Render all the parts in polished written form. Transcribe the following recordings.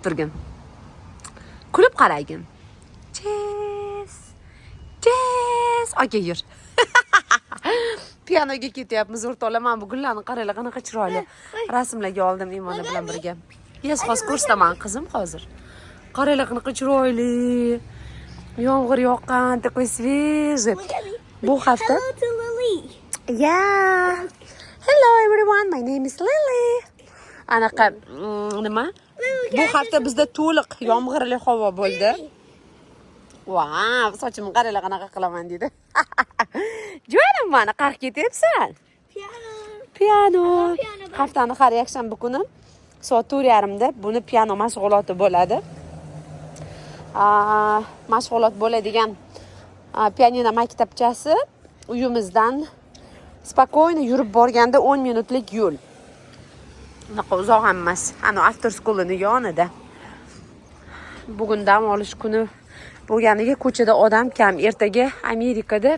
turgin. Kulib qaragin. Cheers. Cheers. Aka yur. Pianoga ketyapmiz o'rtoqlar. Men bu gullarni qaranglar, qanaqa chiroyli. Rasmlarga oldim Imona bilan birga. Yes, hozir ko'rsataman qizim hozir. Qaranglar, qanaqa chiroyli. Yomg'ir yoqqan, такой свежий. Bu hafta. Hello to Lily. Yeah. Hello everyone. My name is Lily. Anaqa nima? Bu hafta bizda to'liq yomg'irli havo bo'ldi. Wow, sochimni qaranglar qanaqa qilaman dedi. Jo'nim meni qarq ketyapsan. Piano. Haftani har yakshanba kuni soat 4:30da buni piano mashg'uloti bo'ladi. Mashg'ulot bo'ladigan pianino maktabchasi uyimizdan spokойно yurib borganda 10 minutlik yo'l. Unaqa uzoq emas. Ana after school'ning yonida. Bugun dam olish kuni bo'lganiga ko'chada odam kam. Ertaga Amerikada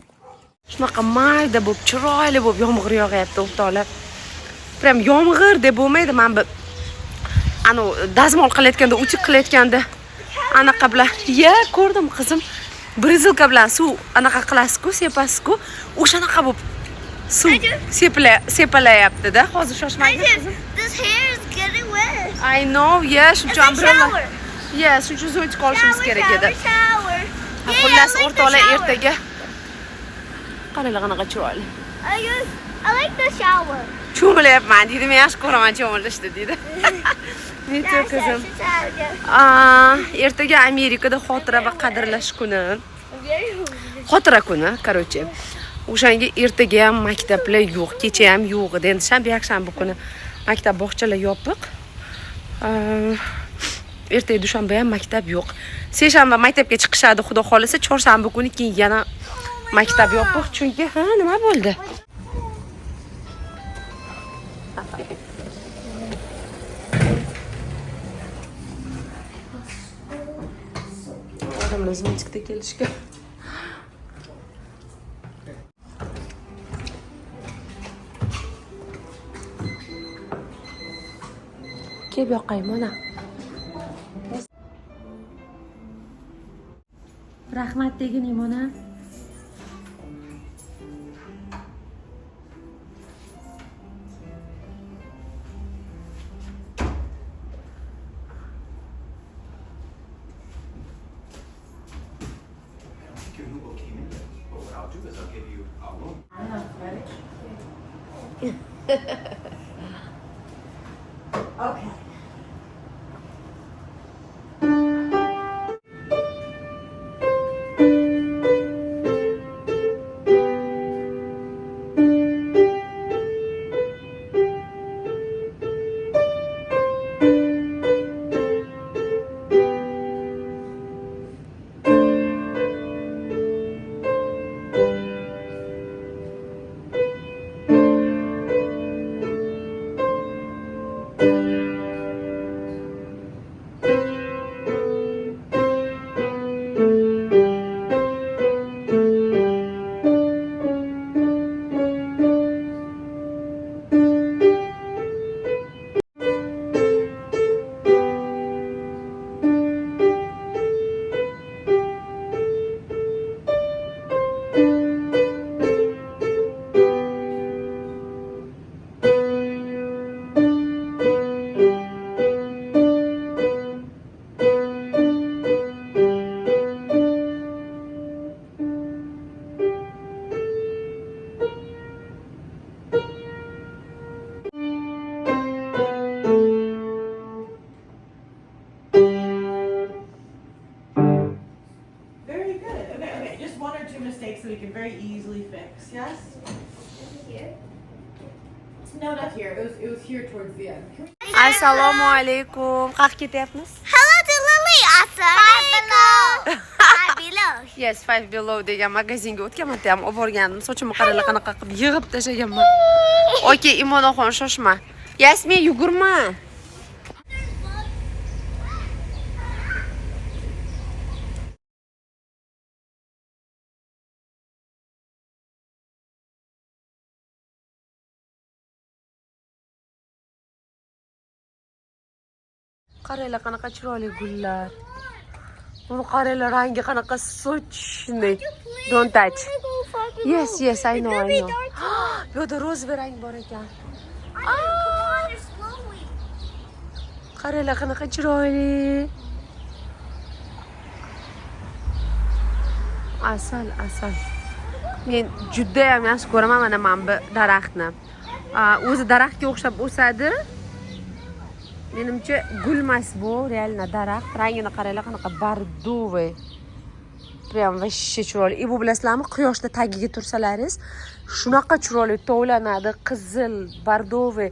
shunaqa mayda bo'lib, chiroyli bo'lib yomg'ir yog'yapti o'rtoqlar. Prям yomg'ir deb bo'lmaydi, men bu ana dazmol qilayotganda, uchiq qilayotganda anaqa bilan, ko'rdim qizim. Brizilka bilan suv anaqa qilasiz-ku, sepasiz-ku, o'shanaqa bo'lib suv sepalayapti-da. Hozir shoshmang qizim. This hair is getting wet. I know, shuncha umbrella. Shuncha suv ichib qolishimiz kerak edi. Xullas o'rtoqlar, ertaga qaranglar qanaqa chiroyli. I like the shower. Cho'milyapman deydi, men yaxshi ko'raman cho'milishni deydi. Nechta qizim. Ertaga Amerikada xotira va qadrlash kuni. Xotira kuni, короче. O'shanga ertaga ham maktablar yo'q, kecha ham yo'q edi. Endi shanba yakshanba kuni maktab bog'chalar yopiq. Ertaga dushanba ham maktab yo'q. Seshanba maktabga chiqishadi, xudo xolisa. Chorshanba kuni keyin yana maktab yopiq. Chunki nima bo'ldi? Odamlar chiqdi kelishga. Kelib yoqaymi ona? Rahmat degin Imona. Okay. mistakes that we can very easily fix. Yes? Here? No, not here. It was here towards the end. Assalomu alaykum. Qayerga ketyapmiz? Hello to Lily. Assalamu Five below. Yes, 5 Below degan magazinga o'tganman-da ham olib borgandim. Sochimni qaranglar qanaqa qilib yig'ib tashlaganman. Okay, Imonaxon shoshma. Yasmin, yugurma. Qaranglar qanaqa chiroyli gullar. Buni qaranglar, rangi qanaqa sochniy. Don't touch. Yes, yes, I know, I know. Bu yerda rozvoy rang bor ekan. Qaranglar qanaqa chiroyli. Asal, asal. Men juda ham yaxshi ko'raman mana bu daraxtni. O'zi daraxtga o'xshab o'sadi. Menimcha gul emas bu, realna daraxt. Rangini qaranglar qanaqa bordoviy. Prям вообще chiroyli. Bu bilasizlarmi, quyoshda tagiga tursalaringiz, shunaqa chiroyli tovlanadi, qizil, bordoviy,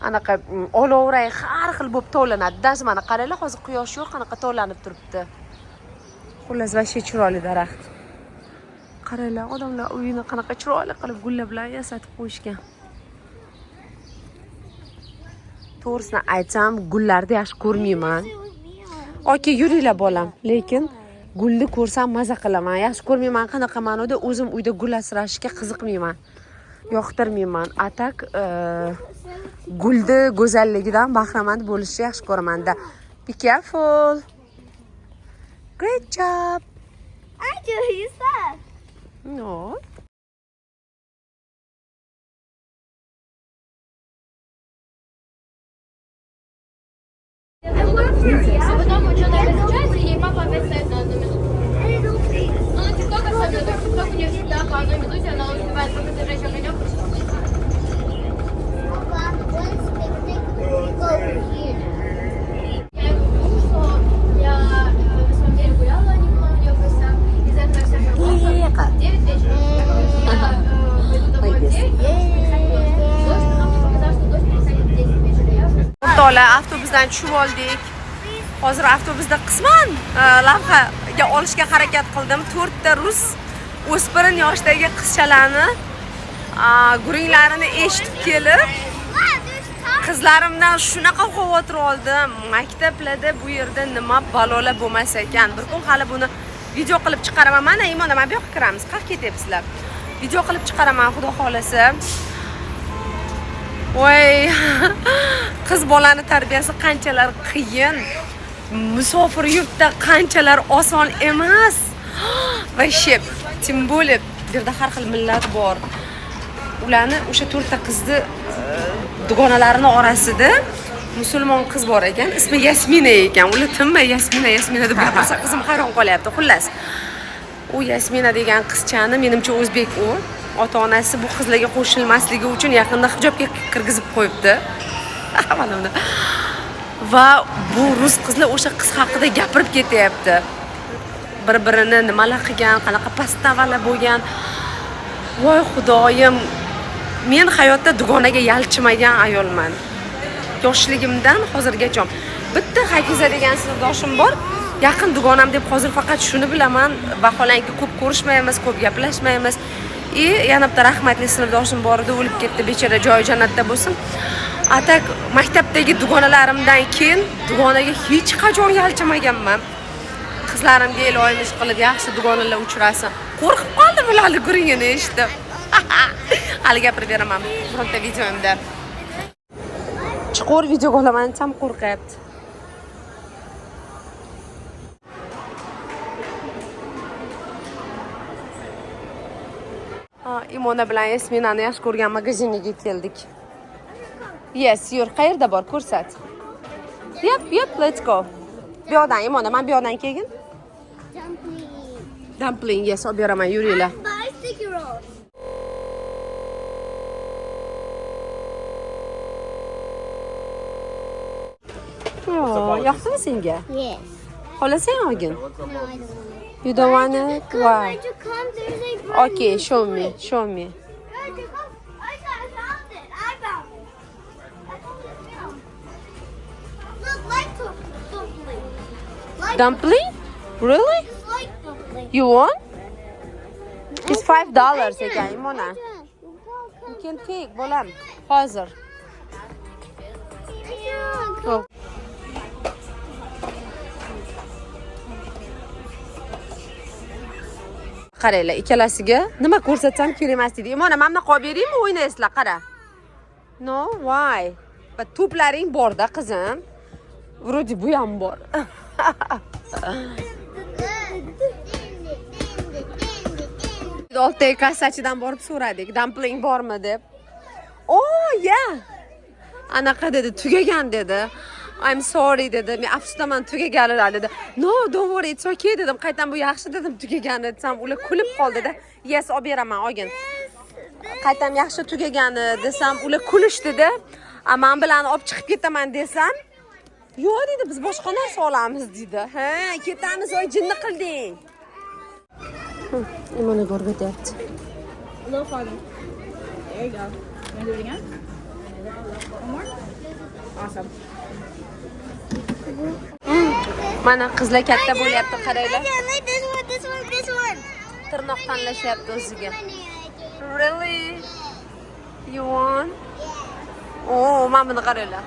anaqa olovrang har xil bo'lib tovlanadi. Daz mana qaranglar, hozir quyosh yo'q, qanaqa tovlanib turibdi. Xullas, вообще chiroyli daraxt. Qaranglar, odamlar uyini qanaqa chiroyli qilib gullar bilan yasatib qo'yishgan. To'g'risini aytsam, gullarni yaxshi ko'rmayman. Oke, yuringlar bolam, lekin gulni ko'rsam maza qilaman. Yaxshi ko'rmayman, qanaqa ma'noda o'zim uyda gul asrashga qiziqmayman. Yoqtirmayman. Atak gulni go'zalligidan bahramand bo'lishni yaxshi ko'raman-da. Be careful. Great job. I do, you said. No. А потом что-то разрешается, и папа опять стоит на 1 минуту. Ну, на ТикТок особенно, так ТикТок у нее всегда по 1 минуте, она успевает только держать огонек. Я говорю, что я на самом деле гуляла немного у нее в гостях, из-за этого вся прогулка. 9 вечера. Я пойду домой в 9, дождь, потом мне показалось, что дождь перестанет в 10 вечера. Я уже To'la avtobusdan tushib oldik. Hozir avtobusda qisman lavhaga olishga harakat qildim. 4 ta rus o'spirin yoshdagi qizchalarni guringlarini eshitib kelib, qizlarimdan shunaqa xavotir oldim. Maktablarda bu yerda nima balolar bo'lmas ekan. Bir kun hali buni video qilib chiqaraman. Mana Imona, mana bu yoqqa kiramiz. Qayerga ketyapsizlar? Video qilib chiqaraman, xudo xolasa. Voy, qiz bolani tarbiyasi qanchalar qiyin. Musofir yurtda qanchalar oson emas. Вообще, tем более bu yerda har xil millat bor. Ularni o'sha 4 ta qizni dugonalarining orasida musulmon qiz bor ekan, ismi Yasmina ekan. Ular tinmay Yasmina deb gapirsa, qizim hayron qolyapti. Xullas, u Yasmina degan qizchani menimcha o'zbek u. Ota-onasi bu qizlarga qo'shilmasligi uchun yaqinda hijobga kirgizib qo'yibdi. Va bu rus qizlar o'sha qiz haqida gapirib ketyapti. Bir-birini nimalar qilgan, qanaqa pastavalar bo'lgan. Voy xudoyim, men hayotda dugonaga yalchimagan ayolman. Yoshligimdan hozirgacha bitta Hafiza degan sinfdoshim bor. Yaqin dugonam deb hozir faqat shuni bilaman. Vaholanki ko'p ko'rishmaymiz, ko'p gaplashmaymiz. Yana bitta rahmatli sinfdoshim bor edi, o'lib ketdi, bechora, joyi jannatda bo'lsin. Atak maktabdagi dugonalarimdan keyin dugonaga hech qachon yalchimaganman. Qizlarimga iloyimiz qilib yaxshi dugonalar uchrasin. Qo'rqib qoldim ularning guringini eshitib. Hali gapirib beraman bironta videomda. Chuqur video olaman, ham qo'rqyapti. Imona bilan Yasminani yaxshi ko'rgan magaziniga keldik. Yes, yur, qayerda bor, ko'rsat. Yep, let's go. Bu yoqdan, Imona, men bu yoqdan kelgin. Dumpling, yes, olib beraman, yuringlar. Yoqdimi senga? Yes. Xohlasang olgin. No, I don't want it. You don't want it? Why? Where'd you come? There's a brand Okay, new show one. me. Where'd you come? I found it. I found it. Look, like dumpling. Like Dumpling? Really? It's like dumpling. You want? It's $5 ekan, Imona. You can take, bolam. Hozir. Oh. Qaranglar, ikkalasiga nima ko'rsatsam kerak emas dedi. Imona, men qolib beraymi, o'ynaysizlar, qara. No, why? Va to'plaring bor-da, qizim. Vro'di bu ham bor. Oltay kassachidan borib so'radik, dumpling bormi deb. Oh, yeah. Anaqa dedi, tugagan dedi. I'm sorry dedi. Men afsusdaman tugaganidan dedi. No, don't worry, it's okay dedim. Qaytan bu yaxshi dedim tugagani desam, ular kulib qoldida. Yes, olib beraman, olgin. Qaytam yaxshi tugagani desam, ular kulishdi-da. Men bilan olib chiqib ketaman desam, yo'q dedi, biz boshqa narsa olamiz dedi. Ha, ketamiz, voy jinni qilding. Nimani o'rgatyapti? A little farther. There you go. You want to do it again? One more? Awesome. Mana qizlar katta bo'lyapti, qaranglar. This one. Tirnoq tanlashyapti o'ziga. Really? You want? Oh, mana buni qaranglar.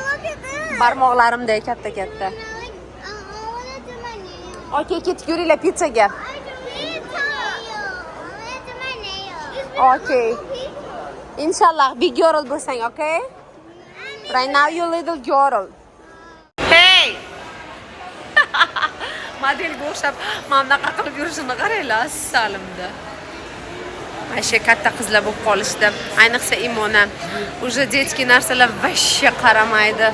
Look at this. Barmoqlarimday katta-katta. Okay, ketib yuringlar pizzaga. Okay. Inshallah, big girl bo'lsang, okay? Right now you little girl. Hey! Modelga o'xshab mana bunaqa qilib yurishini qaranglar, salimda. Mana shu katta qizlar bo'lib qolishdi. Ayniqsa Imona. Уже детский narsalar vashsha qaramaydi.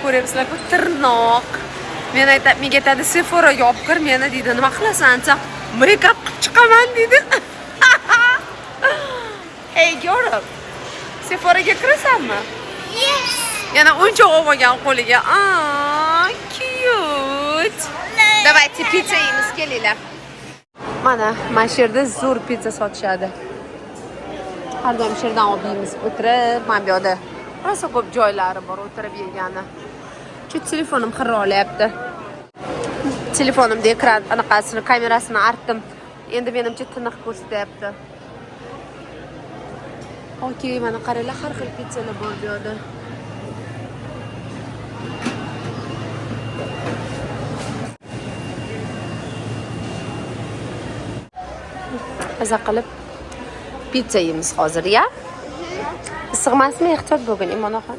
Ko'ryapsizlar-ku, tirnoq. Men menga aytadi, Sephoraga olib kir meni deydi. Nima qilasan? Make-up qilib chiqaman deydi. Hey girl. Sephoraga kirasanmi? Yes. Yana o'yinchoq olgan qo'liga. Cute. Давайте pizza yeymiz, kelinglar. Mana shu yerda zo'r pizza sotishadi. Har doim shu yerdan olib yeymiz. O'tirib, mana bu yerda rosa ko'p joylari bor o'tirib yegani. Shu telefonim xira olyapti. Telefonimda ekran anaqasini, kamerasini artdim. Endi menimcha tiniq ko'rsatyapti. Okay, mana qaranglar, har xil pizzalar bor bu yerda. Maza qilib pizza yeymiz hozir, ya? Issiqmasmi? Ehtiyot bo'lgin, Imonaxon.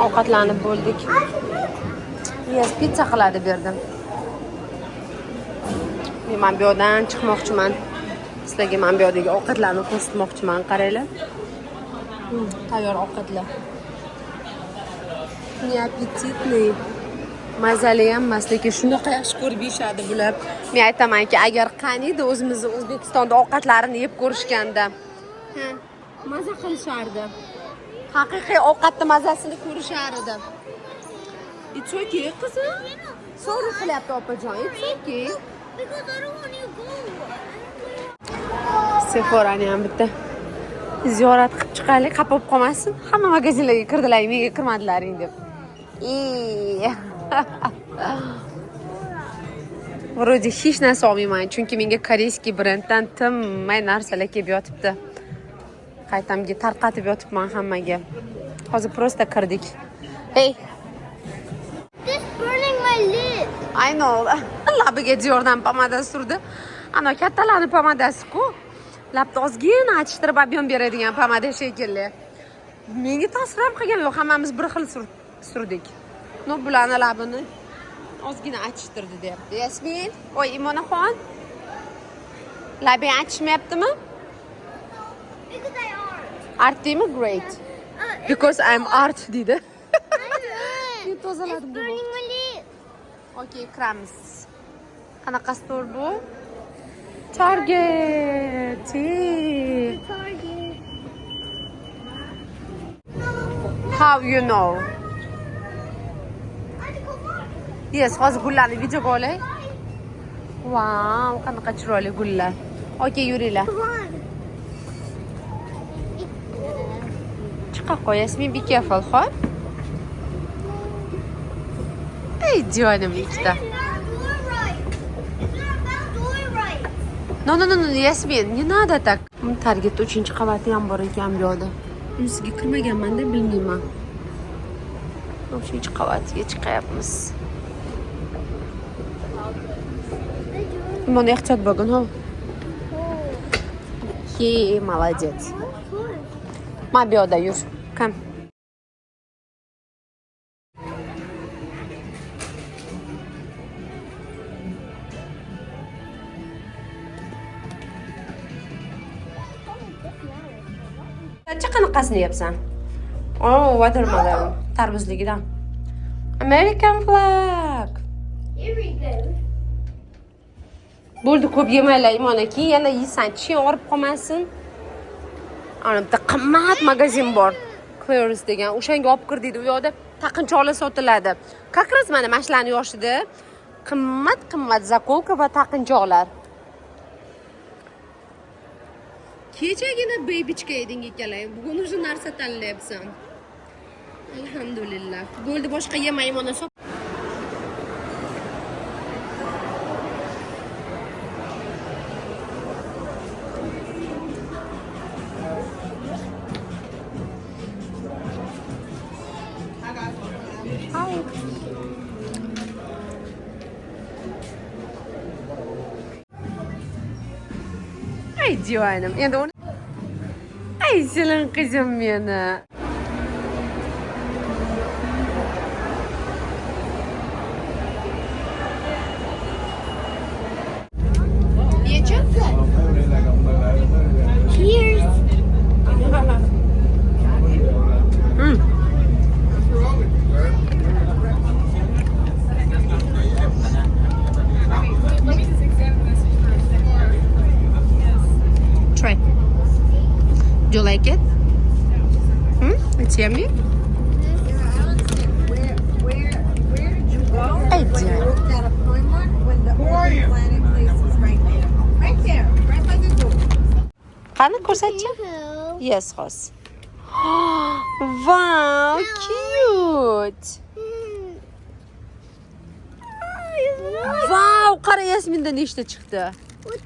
Ovqatlanib bo'ldik. Yes, pizza qiladi berdim. Men bu yerdan chiqmoqchiman. Sizlarga men bu yerdagi ovqatlarni ko'rsatmoqchiman, qaranglar. Tayyor ovqatlar. Ne appetitli. Mazali ham emas, lekin shunaqa yaxshi ko'rib yeyishadi bular. Men aytamanki, agar qaniydi o'zimizni O'zbekistonda ovqatlarini yeb ko'rishganda, maza qilishardi. Haqiqiy ovqatning mazasini ko'rishardi. It's okay, qizim. Sorry qilyapti opajon. It's okay. Because I don't want you to go. Sephorani ham bitta ziyorat qilib chiqaylik, xafa bo'lib qolmasin. Hamma magazinlarga kirdilar, menga kirmadilaring deb. Vro'di hech narsa olmayman, chunki menga koreyskiy brenddan tinmay narsalar kelib yotibdi. Qaytamga tarqatib yotibman hammaga. Hozir prosta kirdik. Hey, This burning my lip. I know. Labiga Diordan pomada surdi. Ana kattalarning pomadasi-ku. Labni ozgina achishtirib ob'yom beradigan pomada shekilli. Menga ta'sir ham qilgan yo'q, hammamiz bir xil surdik. No, bularni labini ozgina achishtirdi deyapti. Yasmin, voy Imonaxon. Labing achishmayaptimi? Because I art. Art deymi? Great. Because I'm art deydi. It's Tozaladim bu. burning my lip. Okay, kiramiz. Qanaqa stor bu? Target. Target. How you know? Yes, hozir gullarni videoga olay. Wow, qanaqa chiroyli gullar. Okay, yuringlar. Come on. Chiqa qo'y, Yasmin, be careful, xo'p? Ey, jonim ikkita. It's not doing right. It's not about doing right. No, Yasmin, не надо так. Target 3-qavatı ham bor ekan bu yerda. Unisiga kirmaganman-da, bilmayman. 3-qavatiga chiqyapmiz. Mana ehtiyot bo'lgin, ho. Молодец. Men bu yoqda yur. Kam. Qanaqasini yapsan? Oh, watermelon. Tarvuzligidan. American flag. Here we go. Bo'ldi, ko'p yemanglar, mana keyin yana yeysan, tishing og'rib qolmasin. Ana bitta qimmat magazin bor. Claire's degan. O'shanga olib kir deydi. U yoqda taqinchoqlar sotiladi. Как раз mana mashlarning yoshida qimmat zakolka va taqinchoqlar. Kechagina babychka eding ikkalang. Bugun уже narsa tanlayapsan. Alhamdulillah. Bo'ldi, boshqa yemayman mana. Ay canım. Endi onu... Ay senin kızım meni. Yiyecek? Cheers. Try. Do you like it? It's yummy. Where did you go? Hey, When dear. you looked at appointment when the Oregon planning place was right there. Right by the door. Qani ko'rsatchi? Yes, xo'sh. Wow, cute. Wow, qara Yasminda nechta chiqdi?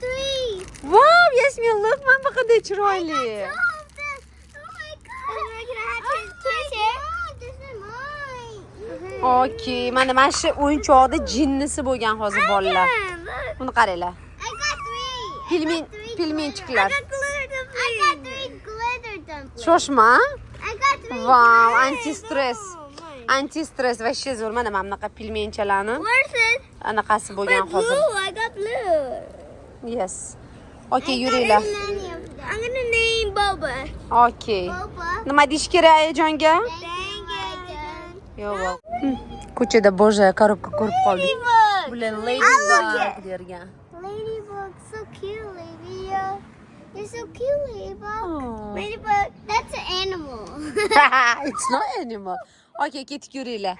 Three. Wow, Yasmin, look, mana bu qanday chiroyli. Oh my god. Can I have this is mine. Okay, mana shu o'yinchoqda jinnisi bo'lgan hozir bolalar. Look. Buni qaranglar. I got three. Pilmenchiklar. I got three glitter dumplings. Shoshma. I got three. Wow, glitter. anti-stress. Oh, my. Anti-stress va shiz mana bunaqa pilmenchalarni Where's it? anaqasi bo'lgan Wait, hozir. blue. I got blue. Yes. Okay, I got yuringlar. as many of them. I'm gonna name Boba. Okay. Boba. Nima deyish kerak ayajonga? Thank you. Yo'q. Ko'chada boja korobka ko'rib qoldik. Ladybug. Bular I ladybug like dergan. Ladybug, so cute, Ladybug. You're so cute, Ladybug. Oh. Ladybug, that's an animal. It's not animal. Okay, ketib yuringlar.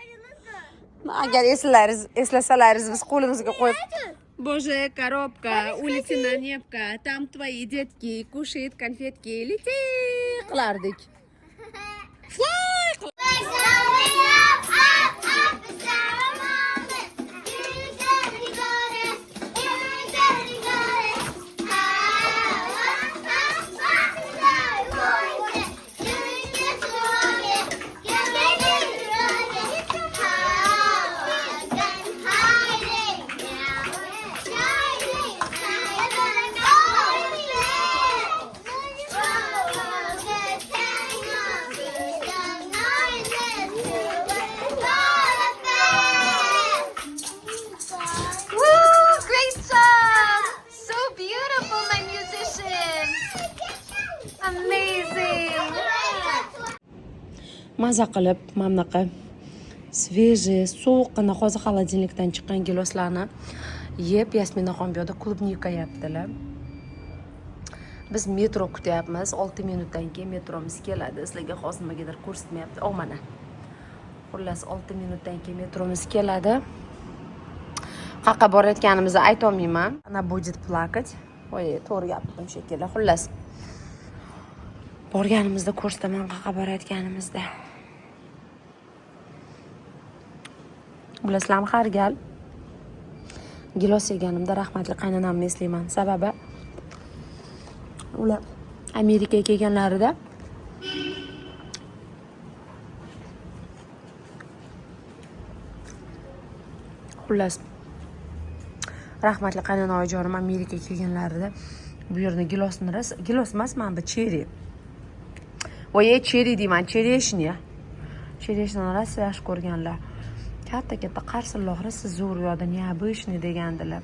Agar eslasalaringiz biz qo'limizga qo'yib Боже, коробка, улетина небка, там твои детки кушают конфетки, лети qilardik. Great job! So beautiful, my musician. Amazing. Maza qilib, mana bunaqa svejiy, sovuqqina hozir xolodilnikdan chiqqan giloslarni yeb, Yasminaxon bu yerda klubnika yeyaptilar. Biz metro kutyapmiz. 6 minutdan keyin metromiz keladi. Sizlarga hozir nimagadir ko'rsatmayapti. Mana. Xullas 6 minutdan keyin metromiz keladi. Qayerga borayotganimizni ayta olmayman. Ana будет плакать. Voy, to'g'ri gapirdim shekilli. Xullas borganimizda ko'rsataman qayerga borayotganimizda. Bilasizlarmi, har gal gilos yeganimda rahmatli qaynonamni eslayman. Sababi ular Amerikaga kelganlarida xullas rahmatli qaynonajonim Amerikaga kelganlarida bu yerni gilos emas, mana bu cheri. voye cheri deyman, chereshni. Chereshni rasa yaxshi ko'rganlar. Katta qarsilloqni siz zo'r yo'da neobычный degandilar.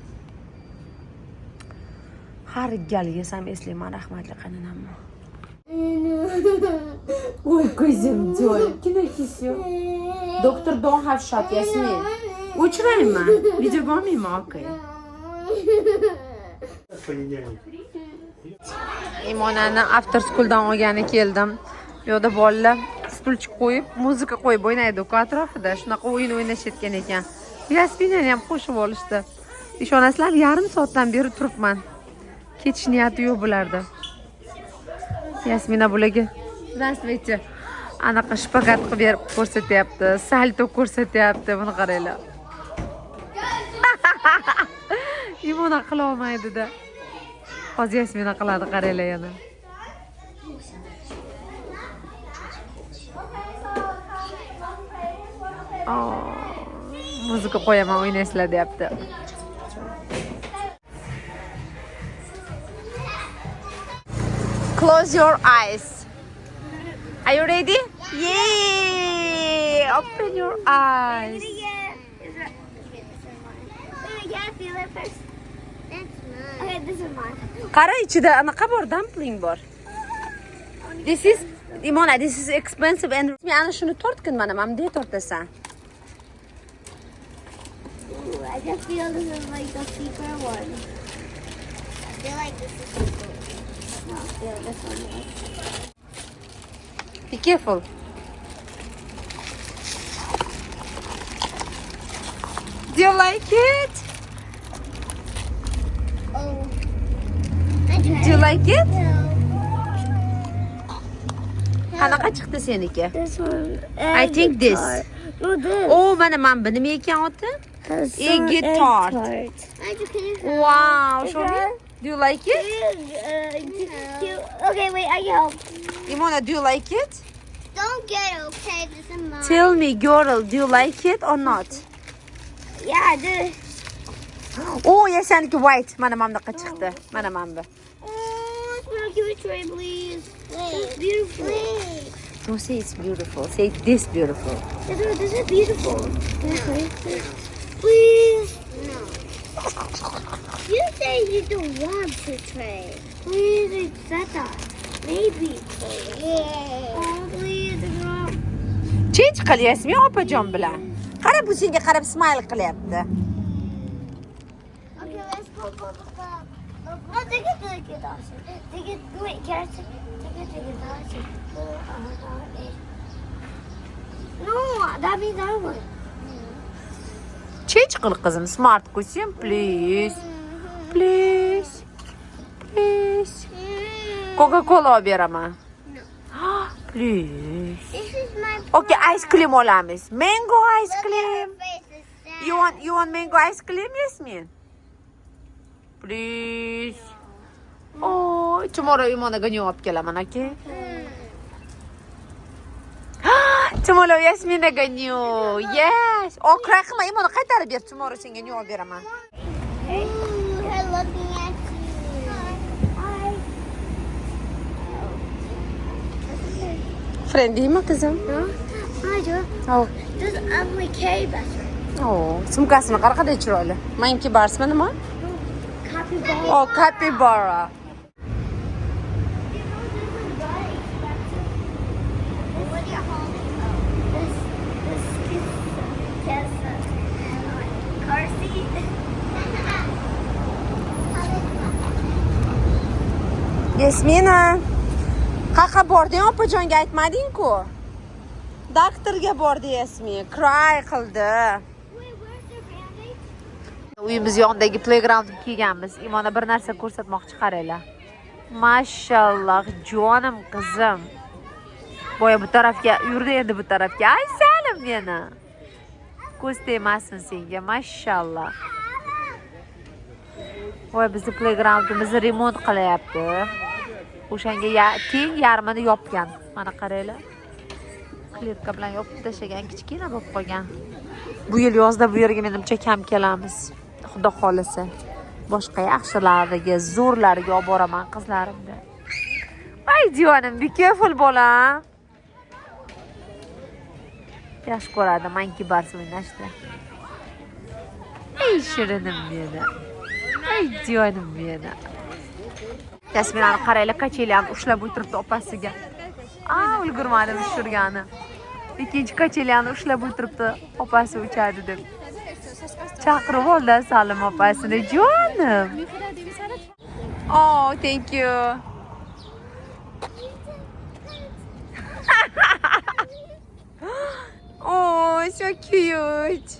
Har gal yesam eslayman rahmatli qaynonamni. Ой, ko'zim joy. Kino kisiyo. Doctor don't have shot, Yasmin. O'chiraymi? Video bormaymi? Okay. Imonani after schooldan olgani keldim. Bu yerda bolalar stulchik qo'yib, muzika qo'yib o'ynaydi-ku atrofida. Shunaqa o'yin o'ynashayotgan ekan. Yasminani ham qo'shib olishdi. Ishonasizlar, yarim soatdan beri turibman. Ketish niyati yo'q bularda. Yasmina bularga "Здравствуйте. Anaqa shpagat qilib berib ko'rsatyapti, salto ko'rsatyapti. Buni qaranglar. Imona qila olmaydi-da. Hozir Yasmina qiladi, qaranglar yana. Muzika qo'yaman, o'ynaysizlar deyapti. Close your eyes. Are you ready? Yeah! Open your eyes. Feel it first. That's mine. Okay, this is mine. Qara, ichida anaqa bor, dumpling bor. This is Imona, this is expensive and men ana shuni tortkin mana, mamda tortasan. Ooh, I just feel this is like the secret one. I feel like this is secret. No, I feel this one is. Be careful. Do you like it? Oh. Do you like it? No. Qanaqa chiqdi seniki? This one. I think this. No, this. Oh, mana mana nima ekan oti? Egg tart. Wow, show me. Do you like it? Okay, wait, I can help. Imona, do you like it? Don't get it, okay? This is mine. Tell me, girl, do you like it or not? Yeah, I do. Oh, yes, seniki white. Mana mamdaqa chiqdi. Mana manda. Oh, give me a tray, please. It's beautiful. Please. Don't say it's beautiful. Say this beautiful. This is beautiful. Please. No. You say you don't want to try. Please accept that. Maybe. Yeah. Oh, please. Change qil Yasmin opajon bilan. Qara, bu senga qarab smile qilyapti. Okay, let's go. No, take it. Wait, can I take it? No, that means I want. Change qil qizim, smart qo'ysin, please. Please. Please. Coca-Cola olib beraman. Please. This is my. Okay, ice cream olamiz. Mango ice cream. You want mango ice cream, Yasmin? Please. Oh, tomorrow Imonaga new olib kelaman, okay? Tomorrow Yasminaga new. Yes. Oh, crack qilma, Imona qaytarib ber. Tomorrow senga new olib beraman. Ooh, her looking at you. Friendlymi qizim? Hi, Joe. Oh. This ugly K better. Oh, sumkasini qara qanday chiroyli. Monkey barsmi nima? Capybara. Oh, capybara. Car seat. Yasmina. Qaqa bording opajonga aytmading-ku? Doktorga bordi Yasmin, cry qildi. Wait, where's the Band-Aid? Uyimiz yonidagi playgroundga kelganmiz. Imona bir narsa ko'rsatmoqchi, qaranglar. Mashalloh, jonim qizim. Boya bu tarafga yurdi, endi bu tarafga. Ay, salim meni. Ko'z tegmasin senga, mashalloh. Voy, bizni playgroundimizni remont qilyapti. O'shanga teng yarmini yopgan. Mana qaranglar. Klirka bilan yopib tashlagan, kichkina bo'lib qolgan. Bu yil yozda bu yerga menimcha kam kelamiz. Xudo xolasa. Boshqa yaxshilariga, zo'rlariga olib boraman qizlarimni. Va Ay jiyonim, be careful bolam. Yaxshi ko'radi, monkey bars o'ynashdi. Ay shirinim meni. Ay jiyonim meni. Yasminani qaraylar, kachelani ushlab o'tiribdi opasiga. Ulgurmadim tushirgani. Ikkinchi kachelani ushlab o'tiribdi, opasi uchadi deb. Chaqirib oldi Salim opasini, jonim. Oh, thank you. Oh, so cute.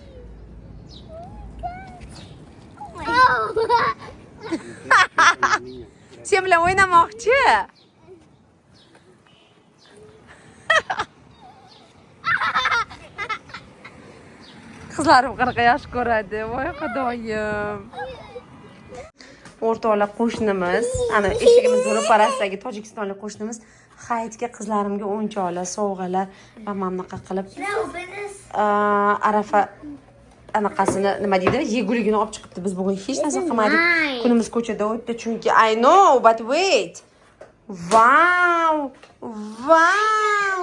Sen bilan o'ynamoqchi? Qizlarim 40 yosh ko'radi. Voy xudoyim. O'rtoqlar qo'shnimiz, ana eshigimiz ro'parasidagi tojikistonlik qo'shnimiz hayitga qizlarimga o'yinchoqlar, sovg'alar va mamnaqa qilib arafa anaqasini nima deydi, yeguligini olib chiqibdi. Biz bugun hech narsa qilmadik. Kunimiz ko'chada o'tdi chunki I know, but wait. Wow! Wow!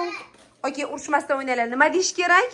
Okay, urishmasdan o'ynaylar. Nima deyish kerak?